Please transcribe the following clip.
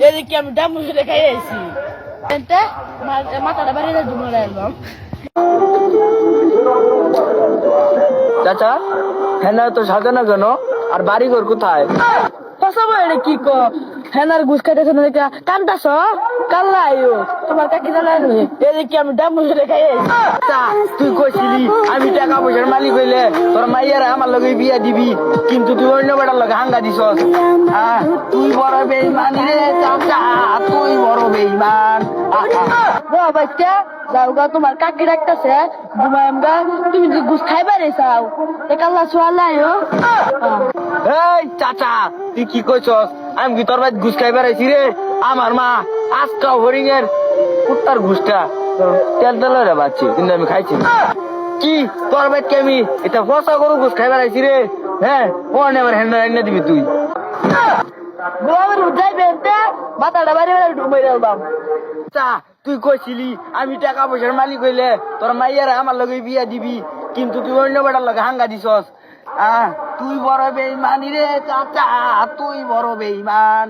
এদিকে আমি ডাব মুসলে খাই আইছি মাথাটা বাড়িয়ে ডুবলে এলাম। চাচা হ্যাঁ তো সাজে না কেন? আর বাড়ি ঘর কোথায়? কি ক হেনার ঘুষ খাইতেছ না দেখা কান্দাছ কাল্লা আইও তোমার কাকি জানা এদিকে আমি ডাব মুসলে খাই আইছি। তুই কইছিলি আমি টাকা পয়সার মালিক হইলে তোর মাইয়ারে আমার লগে বিয়া দিবি, কিন্তু তুই অন্য বেটার লগে হাঙ্গা দিছস। তুই বড় বেঈমান রে চাচা, তুই বড় বেঈমান। বাচ্চা যাও গা তোমার কাকি ডাকতেছে ঘুমাইম গা, তুমি যদি ঘুষ খাইবারে চাও কাল্লা সোয়াল আইও। এই চাচা তুই কি কইছস? আমি কি তোর ভাই ঘুষ খাইবার আইছি রে? আমার মা আজকা হরিং এর কুত্তার ঘুষটা তেল তেল রে বাচ্চি, কিন্তু আমি খাইছি কি তোর ভাই কে আমি এটা ফসা গরু ঘুষ খাইবার আইছি রে? হ্যাঁ কোন এবার হ্যান্ড এনে দিবি তুই? গোয়ার উঠাই বেরতে মাথাটা বাড়ি বাড়ি ডুবাই রাখবাম। তুই কইছিলি আমি টাকা পয়সার মালিক হইলে তোর মাইয়ারে আমার লগে বিয়া দিবি, কিন্তু তুই অন্য বেটার লগে হাঙ্গা দিছস। তুই বড় বেঈমান রে চাচা, তুই বড় বেঈমান।